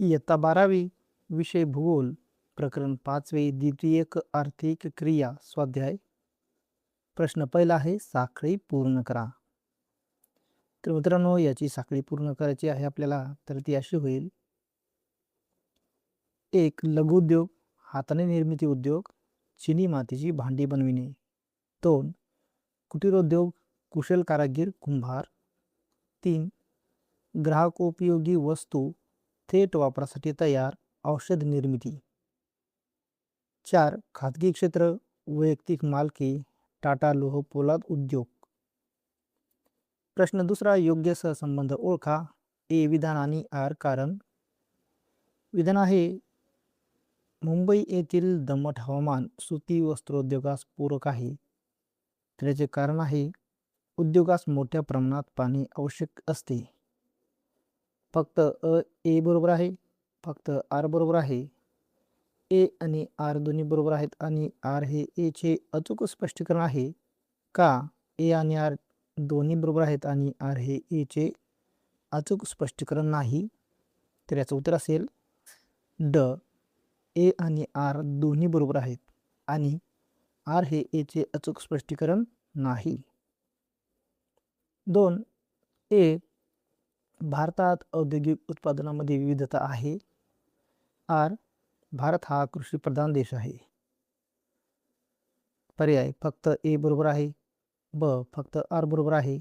इयत्ता 12वी विषय भूगोल प्रकरण 5वे द्वितीयक आर्थिक क्रिया स्वाध्याय. प्रश्न पहिला आहे साखळी पूर्ण करा. तर मित्रांनो याची साखळी पूर्ण करायची आहे आपल्याला. तर ती अशी होईल: 1. लघुउद्योग हाताने निर्मिती उद्योग चिनी मातीची भांडी बनविणे. 2. कुटीरोद्योग कुशल कारागीर कुंभार. 3. ग्राहकोपयोगी वस्तू थेट वापरासाठी तयार औषध निर्मिती. 4. खाजगी क्षेत्र वैयक्तिक मालकी टाटा लोह पोलाद उद्योग. प्रश्न दुसरा योग्य सहसंबंध ओळखा. ए. विधान आणि आर कारण. विधान आहे मुंबई येथील दमट हवामान सुती वस्त्रोद्योगास पूरक आहे. त्याचे कारण आहे उद्योगास मोठ्या प्रमाणात पाणी आवश्यक असते. फक्त ए बरोबर आहे, फक्त आर बरोबर आहे. ए आणि आर दोन्ही बरोबर आहेत आणि आर हे ए चे अचूक स्पष्टीकरण आहे का? ए आणि आर दोन्ही बरोबर आहेत आणि आर हे ए चे अचूक स्पष्टीकरण नाही. तर याचं उत्तर असेल ड. ए आणि आर दोन्ही बरोबर आहेत आणि आर हे ए चे अचूक स्पष्टीकरण नाही. 2. ए. भारतात औद्योगिक उत्पादनामध्ये विविधता आहे. आर. भारत हा कृषीप्रधान देश आहे. पर्याय फक्त ए बरोबर आहे. ब. फक्त आर बरोबर आहे.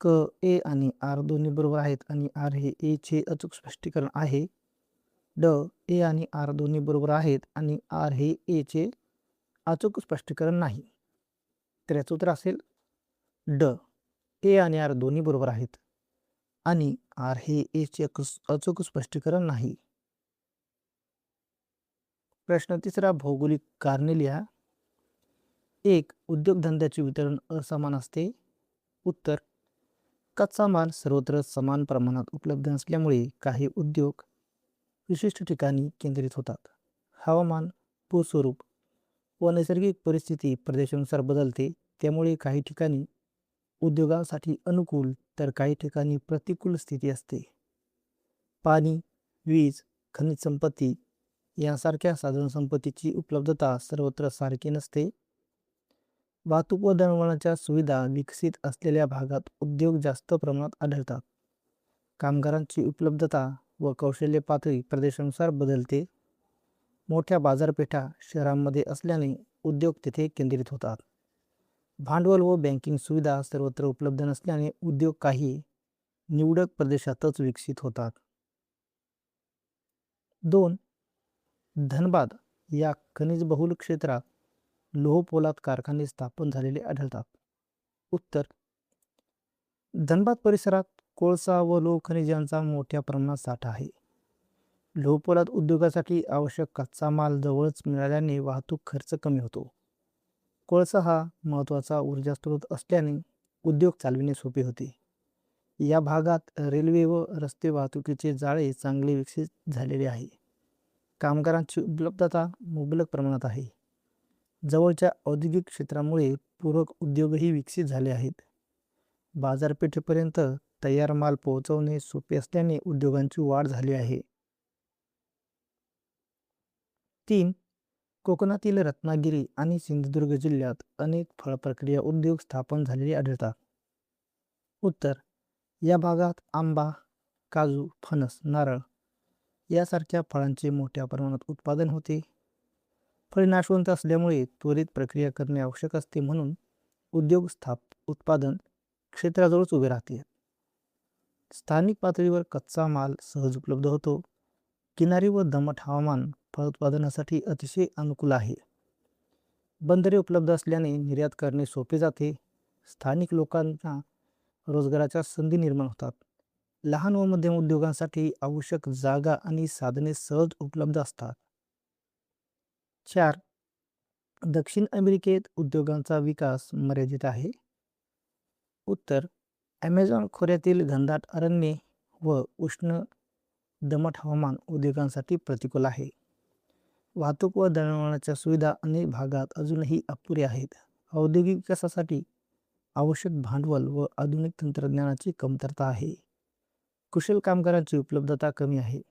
क. ए आणि आर दोन्ही बरोबर आहेत आणि आर हे ए चे अचूक स्पष्टीकरण आहे. ड. ए आणि आर दोन्ही बरोबर आहेत आणि आर हे ए चे अचूक स्पष्टीकरण नाही. तर याचं उत्तर असेल ड. ए आणि आर दोन्ही बरोबर आहेत आणि आर हे ए चे अचूक स्पष्टीकरण नाही. प्रश्न तिसरा भौगोलिक कारणे लिहा. 1. उद्योगधंद्याचे वितरण असमान असते. उत्तर: कच्चा माल सर्वत्र समान प्रमाणात उपलब्ध नसल्यामुळे काही उद्योग विशिष्ट ठिकाणी केंद्रित होतात. हवामान, भूस्वरूप व नैसर्गिक परिस्थिती प्रदेशानुसार बदलते, त्यामुळे काही ठिकाणी उद्योगांसाठी अनुकूल तर काही ठिकाणी प्रतिकूल स्थिती असते. पाणी, वीज, खनिज संपत्ती यांसारख्या साधनसंपत्तीची उपलब्धता सर्वत्र सारखी नसते. वाहतूक व दळणवळणाच्या सुविधा विकसित असलेल्या भागात उद्योग जास्त प्रमाणात आढळतात. कामगारांची उपलब्धता व कौशल्य पातळी प्रदेशानुसार बदलते. मोठ्या बाजारपेठा शहरांमध्ये असल्याने उद्योग तेथे केंद्रित होतात. भांडवल व बँकिंग सुविधा सर्वत्र उपलब्ध नसल्याने उद्योग काही निवडक प्रदेशातच विकसित होतात. 2. धनबाद या खनिजबहुल क्षेत्रात लोहपोलाद कारखाने स्थापन झालेले आढळतात. उत्तर: धनबाद परिसरात कोळसा व लोह खनिजांचा मोठ्या प्रमाणात साठा आहे. लोहपोलाद उद्योगासाठी आवश्यक कच्चा माल जवळच मिळाल्याने वाहतूक खर्च कमी होतो. कोळसा हा महत्त्वाचा ऊर्जा स्रोत असल्याने उद्योग चालविणे सोपे होते. या भागात रेल्वे व रस्ते वाहतुकीचे जाळे चांगले विकसित झालेले आहे. कामगारांची उपलब्धता मुबलक प्रमाणात आहे. जवळच्या औद्योगिक क्षेत्रामुळे पूरक उद्योगही विकसित झाले आहेत. बाजारपेठेपर्यंत तयार माल पोहोचवणे सोपे असल्याने उद्योगांची वाढ झाली आहे. 3. कोकणातील रत्नागिरी आणि सिंधुदुर्ग जिल्ह्यात अनेक फळ प्रक्रिया उद्योग स्थापन झालेले आढळतात. उत्तर: या भागात आंबा, काजू, फणस, नारळ यासारख्या फळांचे मोठ्या प्रमाणात उत्पादन होते. फळे नाशवंत असल्यामुळे त्वरित प्रक्रिया करणे आवश्यक असते, म्हणून उद्योग उत्पादन क्षेत्राजवळच उभे राहते. स्थानिक पातळीवर कच्चा माल सहज उपलब्ध होतो. किनारी व दमट हवामान फळ उत्पादनासाठी अतिशय अनुकूल आहे. बंदरे उपलब्ध असल्याने निर्यात करणे सोपे जाते. स्थानिक लोकांना रोजगाराच्या संधी निर्माण होतात. लहान व मध्यम उद्योगांसाठी आवश्यक जागा आणि साधने सहज उपलब्ध असतात. 4. दक्षिण अमेरिकेत उद्योगांचा विकास मर्यादित आहे. उत्तर: ॲमेझॉन खोऱ्यातील घनदाट अरण्ये व उष्ण दमट हवामान उद्योगांसाठी प्रतिकूल आहे. वाहतूक व दळणवळणाच्या सुविधा अनेक भागात अजूनही अपुऱ्या आहेत. औद्योगिक विकासासाठी आवश्यक भांडवल व आधुनिक तंत्रज्ञानाची कमतरता आहे. कुशल कामगारांची उपलब्धता कमी आहे.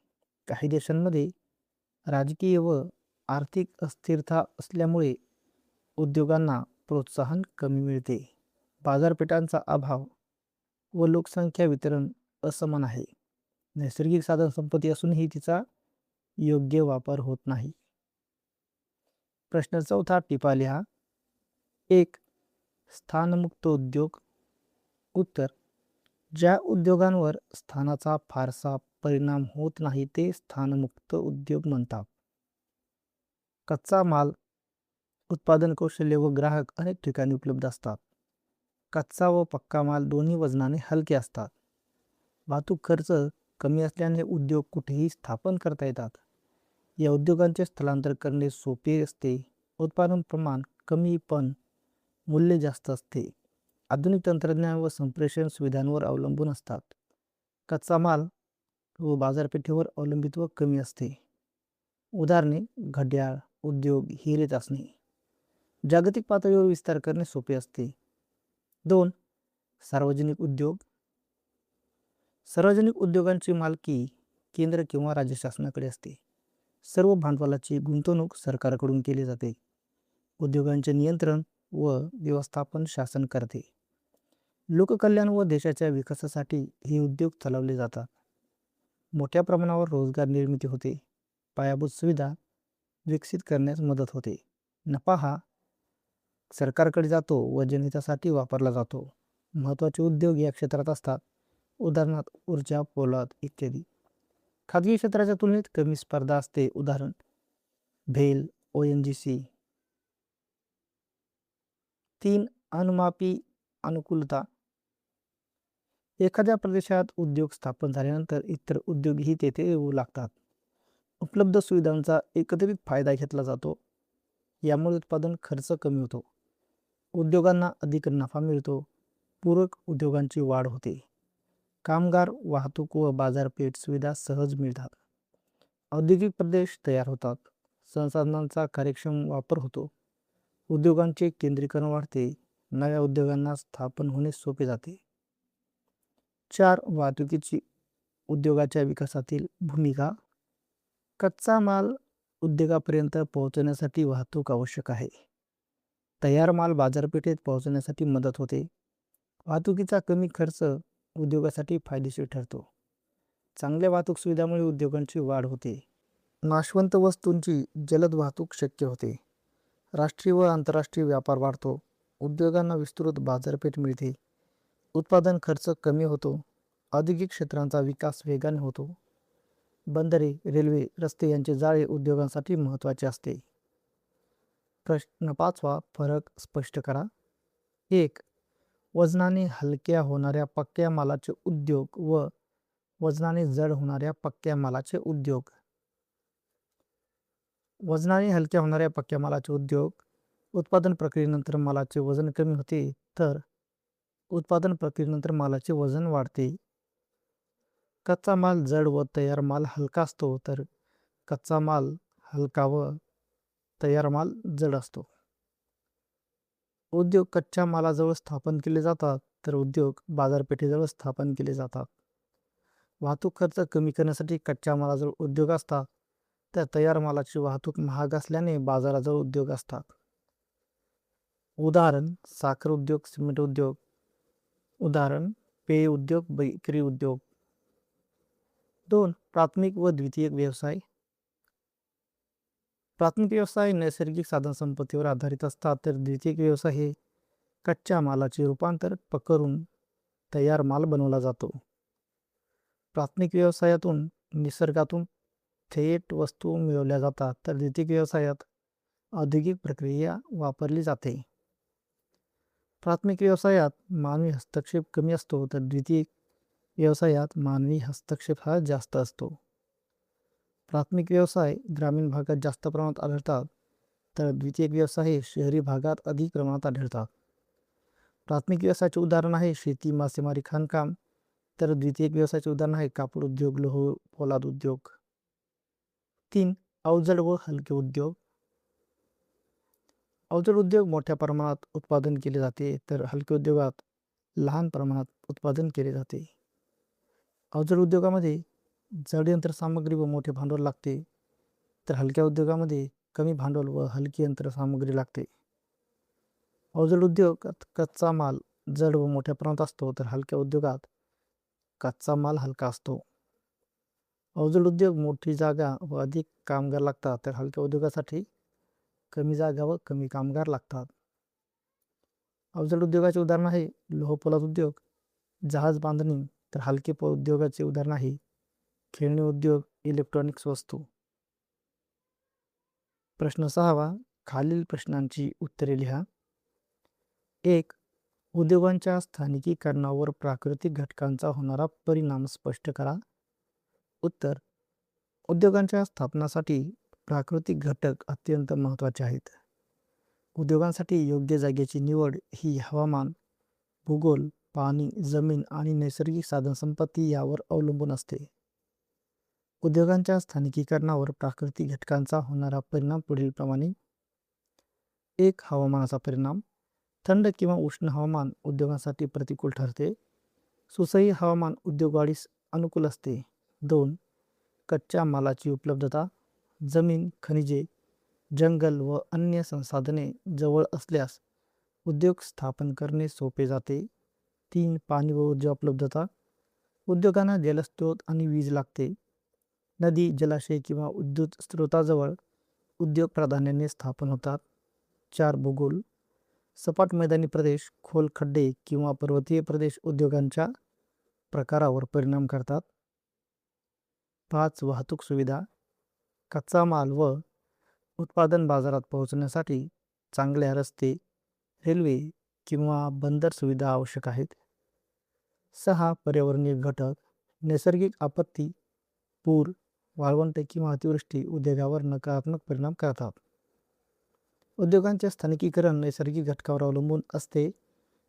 काही देशांमध्ये राजकीय व आर्थिक अस्थिरता असल्यामुळे उद्योगांना प्रोत्साहन कमी मिळते. बाजारपेठांचा अभाव व लोकसंख्या वितरण असमान आहे. नैसर्गिक साधनसंपत्ती असूनही तिचा योग्य वापर होत नाही. प्रश्न 4 टिपा लिहा. 1. स्थानमुक्त उद्योग. उत्तर: ज्या उद्योगांवर स्थानाचा फारसा परिणाम होत नाही ते स्थानमुक्त उद्योग म्हणतात. कच्चा माल, उत्पादन कौशल्य व ग्राहक अनेक ठिकाणी उपलब्ध असतात. कच्चा व पक्का माल दोन्ही वजनाने हलके असतात. वाहतूक खर्च कमी असल्याने उद्योग कुठेही स्थापन करता येतात. या उद्योगांचे स्थलांतर करणे सोपे असते. उत्पादन प्रमाण कमी पण मूल्य जास्त असते. आधुनिक तंत्रज्ञान व संप्रेषण सुविधांवर अवलंबून असतात. कच्चा माल व बाजारपेठेवर अवलंबित्व कमी असते. उदाहरणे: घड्याळ उद्योग, हिरे चाचणी. जागतिक पातळीवर विस्तार करणे सोपे असते. 2. सार्वजनिक उद्योग. सार्वजनिक उद्योगांची मालकी केंद्र किंवा राज्य शासनाकडे असते. सर्व भांडवलाची गुंतवणूक सरकारकडून केली जाते. उद्योगांचे नियंत्रण व व्यवस्थापन शासन करते. लोककल्याण व देशाच्या विकासासाठी हे उद्योग चालवले जातात. मोठ्या प्रमाणावर रोजगार निर्मिती होते. पायाभूत सुविधा विकसित करण्यास मदत होते. नफा हा सरकारकडे जातो व जनहितासाठी वापरला जातो. महत्त्वाचे उद्योग या क्षेत्रात असतात. उदाहरणार्थ ऊर्जा, पोलाद इत्यादी. खाजगी क्षेत्राच्या तुलनेत कमी स्पर्धा असते. उदाहरण: भेल, ONGC. 3. अनुमापी अनुकूलता. एखाद्या प्रदेशात उद्योग स्थापन झाल्यानंतर इतर उद्योगही तेथे येऊ लागतात. उपलब्ध सुविधांचा एकत्रित फायदा घेतला जातो. यामुळे उत्पादन खर्च कमी होतो. उद्योगांना अधिक नफा मिळतो. पूरक उद्योगांची वाढ होते. कामगार, वाहतूक व बाजारपेठ सुविधा सहज मिळतात. औद्योगिक प्रदेश तयार होतात. संसाधनांचा कार्यक्षम वापर होतो. उद्योगांचे केंद्रीकरण वाढते. नव्या उद्योगांना स्थापन होणे सोपे जाते. 4. वाहतुकीची उद्योगाच्या विकासातील भूमिका. कच्चा माल उद्योगापर्यंत पोहोचण्यासाठी वाहतूक आवश्यक आहे. तयार माल बाजारपेठेत पोहोचण्यासाठी मदत होते. वाहतुकीचा कमी खर्च उद्योगासाठी फायदेशीर ठरतो. चांगल्या वाहतूक सुविधांमुळे उद्योगांची वाढ होते. नाशवंत वस्तूंची जलद वाहतूक शक्य होते. राष्ट्रीय व आंतरराष्ट्रीय व्यापार वाढतो. उद्योगांना विस्तृत बाजारपेठ मिळते. उत्पादन खर्च कमी होतो. औद्योगिक क्षेत्रांचा विकास वेगाने होतो. बंदरे, रेल्वे, रस्ते यांचे जाळे उद्योगांसाठी महत्त्वाचे असते. प्रश्न 5 फरक स्पष्ट करा. 1. वजनाने हलक्या होणाऱ्या पक्क्या मालाचे उद्योग व वजनाने जड होणाऱ्या पक्क्या मालाचे उद्योग. वजनाने हलक्या होणाऱ्या पक्क्या मालाचे उद्योग. उत्पादन प्रक्रियेनंतर मालाचे वजन कमी होते तर उत्पादन प्रक्रियेनंतर मालाचे वजन वाढते. कच्चा माल जड व तयार माल हलका असतो तर कच्चा माल हलका व तयार माल जड असतो. उद्योग कच्च्या मालाजवळ स्थापन केले जातात तर उद्योग बाजारपेठेजवळ स्थापन केले जातात. वाहतूक खर्च कमी करण्यासाठी कच्च्या मालाजवळ उद्योग असतात तर तयार मालाची वाहतूक महाग असल्याने बाजाराजवळ उद्योग असतात. उदाहरण: साखर उद्योग, सिमेंट उद्योग. उदाहरण: पेय उद्योग, बेकरी उद्योग. 2. प्राथमिक व द्वितीयक व्यवसाय. प्राथमिक व्यवसाय नैसर्गिक साधनसंपत्तीवर आधारित असतात तर द्वितीयक व्यवसाय हे कच्च्या मालाचे रूपांतर करून तयार माल बनवला जातो. प्राथमिक व्यवसायातून निसर्गातून थेट वस्तू मिळवल्या जातात तर द्वितीयक व्यवसायात औद्योगिक प्रक्रिया वापरली जाते. प्राथमिक व्यवसायात मानवी हस्तक्षेप कमी असतो तर द्वितीयक व्यवसायात मानवी हस्तक्षेप हा जास्त असतो. प्राथमिक व्यवसाय ग्रामीण भागात जास्त प्रमाणात आढळतात तर द्वितीयक व्यवसाय हे शहरी भागात अधिक प्रमाणात आढळतात. प्राथमिक व्यवसायाचे उदाहरण आहे शेती, मासेमारी, खाणकाम तर द्वितीयक व्यवसायाचे उदाहरण आहे कापड उद्योग, लोह पोलाद उद्योग. 3. अवजड व हलके उद्योग. अवजड उद्योग मोठ्या प्रमाणात उत्पादन केले जाते तर हलके उद्योगात लहान प्रमाणात उत्पादन केले जाते. अवजड उद्योगामध्ये जड यंत्रसामग्री व मोठे भांडवल लागते, तर हलक्या उद्योगामध्ये कमी भांडवल व हलकी यंत्रसामग्री लागते. अवजड उद्योगात कच्चा माल जड व मोठ्या प्रमाणात असतो, तर हलक्या उद्योगात कच्चा माल हलका असतो. अवजड उद्योग मोठी जागा व अधिक कामगार लागतात, तर हलक्या उद्योगासाठी कमी जागा व कमी कामगार लागतात. अवजड उद्योगाचे उदाहरण आहे लोहपोलाद उद्योग, जहाज बांधणी, तर हलके उद्योगाचे उदाहरण आहे खेळणी उद्योग, इलेक्ट्रॉनिक्स वस्तू. प्रश्न 6वा, खालील प्रश्नांची उत्तरे लिहा. 1. उद्योगांच्या स्थानिकीकरणावर प्राकृतिक घटकांचा होणारा परिणाम स्पष्ट करा. उत्तर: उद्योगांच्या स्थापनासाठी प्राकृतिक घटक अत्यंत महत्त्वाचे आहेत. उद्योगांसाठी योग्य जागेची निवड ही हवामान, भूगोल, पाणी, जमीन आणि नैसर्गिक साधनसंपत्ती यावर अवलंबून असते. उद्योगांच्या स्थानिकीकरणावर प्राकृतिक घटकांचा होणारा परिणाम पुढीलप्रमाणे. 1. हवामानाचा परिणाम. थंड किंवा उष्ण हवामान उद्योगांसाठी प्रतिकूल ठरते. सुसह्य हवामान उद्योगवाढीस अनुकूल असते. 2. कच्च्या मालाची उपलब्धता. जमीन, खनिजे, जंगल व अन्य संसाधने जवळ असल्यास उद्योग स्थापन करणे सोपे जाते. 3. पाणी व ऊर्जा उपलब्धता. उद्योगांना जलस्रोत आणि वीज लागते. नदी, जलाशय किंवा विद्युत स्रोताजवळ उद्योग प्राधान्याने स्थापन होतात. 4. भूगोल. सपाट मैदानी प्रदेश, खोल खड्डे किंवा पर्वतीय प्रदेश उद्योगांच्या प्रकारावर परिणाम करतात. 5. वाहतूक सुविधा. कच्चा माल व उत्पादन बाजारात पोहोचण्यासाठी चांगल्या रस्ते, रेल्वे किंवा बंदर सुविधा आवश्यक आहेत. 6. पर्यावरणीय घटक. नैसर्गिक आपत्ती, पूर, वाळवंट किंवा अतिवृष्टी उद्योगावर नकारात्मक परिणाम करतात. उद्योगांचे स्थानिकीकरण नैसर्गिक घटकावर अवलंबून असते.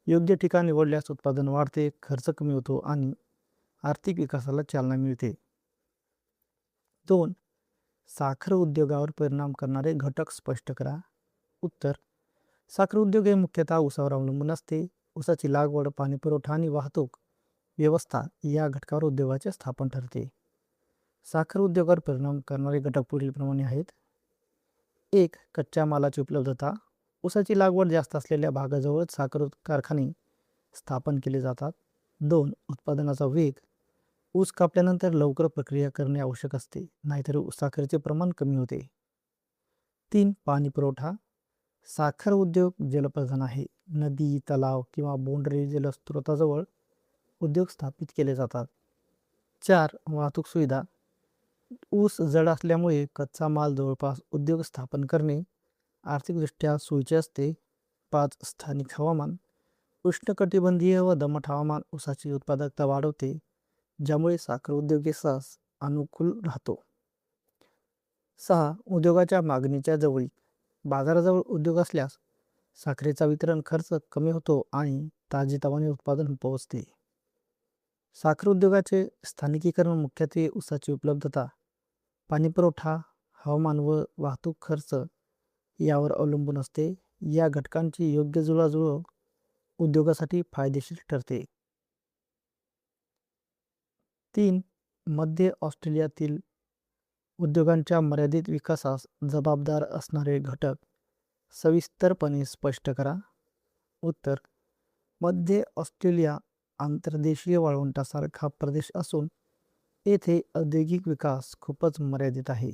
योग्य ठिकाण निवडल्यास उत्पादन वाढते, खर्च कमी होतो आणि आर्थिक विकासाला चालना मिळते. 2. साखर उद्योगावर परिणाम करणारे घटक स्पष्ट करा. उत्तर: साखर उद्योग हे मुख्यतः ऊसावर अवलंबून असते. ऊसाची लागवड, पाणीपुरवठा आणि वाहतूक व्यवस्था या घटकावर उद्योगाचे स्थापन ठरते. साखर उद्योगावर परिणाम करणारे घटक पुढीलप्रमाणे आहेत. 1. कच्च्या मालाची उपलब्धता. ऊसाची लागवड जास्त असलेल्या भागाजवळ साखर कारखाने स्थापन केले जातात. 2. उत्पादनाचा वेग. ऊस कापल्यानंतर लवकर प्रक्रिया करणे आवश्यक असते, नाहीतर साखरेचे प्रमाण कमी होते. 3. पाणी पुरवठा. साखर उद्योग जलप्रधान आहे. नदी, तलाव किंवा बोंडरे जलस्रोताजवळ उद्योग स्थापित केले जातात. 4. वाहतूक सुविधा. ऊस जड असल्यामुळे कच्चा माल जवळपास उद्योग स्थापन करणे आर्थिकदृष्ट्या सोयीचे असते. 5. स्थानिक हवामान. उष्णकटिबंधीय व दमट हवामान ऊसाची उत्पादकता वाढवते, ज्यामुळे साखर उद्योगास अनुकूल राहतो. 6. उद्योगाच्या मागणीच्या जवळीक. बाजाराजवळ उद्योग असल्यास साखरेचा वितरण खर्च कमी होतो आणि ताजेतवाने उत्पादन पोहोचते. साखर उद्योगाचे स्थानिकीकरण मुख्यत्वे ऊसाची उपलब्धता, पाणीपुरवठा, हवामान व वाहतूक खर्च यावर अवलंबून असते. या घटकांची योग्य जुळवाजुळव उद्योगासाठी फायदेशीर ठरते. 3. मध्य ऑस्ट्रेलियातील उद्योगांच्या मर्यादित विकासास जबाबदार असणारे घटक सविस्तरपणे स्पष्ट करा. उत्तर: मध्य ऑस्ट्रेलिया आंतरदेशीय वाळवंटासारखा प्रदेश असून येथे औद्योगिक विकास खूपच मर्यादित आहे.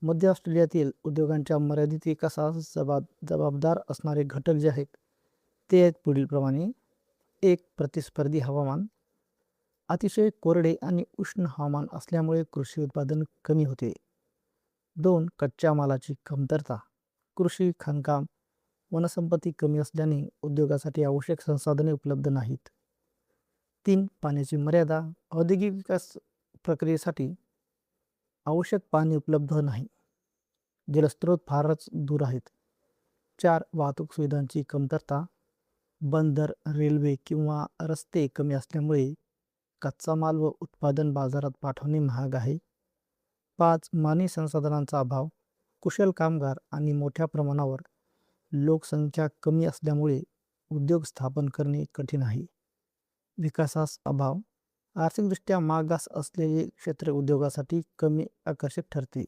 मध्य ऑस्ट्रेलियातील उद्योगांच्या मर्यादित विकासास जबाबदार असणारे घटक जे आहेत ते आहेत पुढीलप्रमाणे. 1. प्रतिस्पर्धी हवामान. अतिशय कोरडे आणि उष्ण हवामान असल्यामुळे कृषी उत्पादन कमी होते. 2. कच्च्या मालाची कमतरता. कृषी, खाणकाम, वनसंपत्ती कमी असल्याने उद्योगासाठी आवश्यक संसाधने उपलब्ध नाहीत. 3. पाण्याची मर्यादा. औद्योगिक विकास प्रक्रियेसाठी आवश्यक पाणी उपलब्ध नाही. जलस्रोत फारच दूर आहेत. 4. वाहतूक सुविधांची कमतरता. बंदर, रेल्वे किंवा रस्ते कमी असल्यामुळे कच्चा माल व उत्पादन बाजारात पाठवणे महाग आहे. 5. मानवी संसाधनांचा अभाव. कुशल कामगार आणि मोठ्या प्रमाणावर लोकसंख्या कमी असल्यामुळे उद्योग स्थापन करणे कठीण आहे. विकासास अभाव. आर्थिकदृष्ट्या मागास असलेले क्षेत्र उद्योगासाठी कमी आकर्षक ठरते.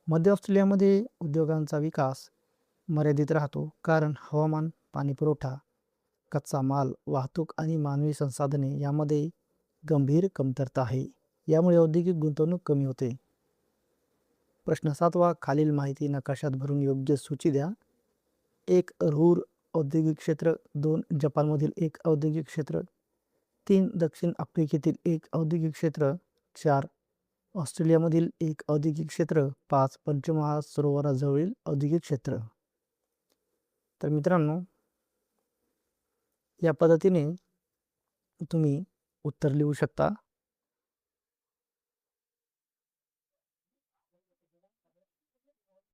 मध्य ऑस्ट्रेलियामध्ये उद्योगांचा विकास मर्यादित राहतो कारण हवामान, पाणीपुरवठा, कच्चा माल, वाहतूक आणि मानवी संसाधने यामध्ये गंभीर कमतरता आहे. यामुळे औद्योगिक गुंतवणूक कमी होते. प्रश्न 7वा, खालील माहिती नकाशात भरून योग्य सूची द्या. 1 रूर औद्योगिक क्षेत्र, 2 जपानमधील एक औद्योगिक क्षेत्र, 3 दक्षिण आफ्रिकेतील एक औद्योगिक क्षेत्र, 4 ऑस्ट्रेलियामधील एक औद्योगिक क्षेत्र, 5 पंचमहाल सरोवराजवळील औद्योगिक क्षेत्र. तर मित्रांनो, या पद्धतीने तुम्ही उत्तर लिहू शकता.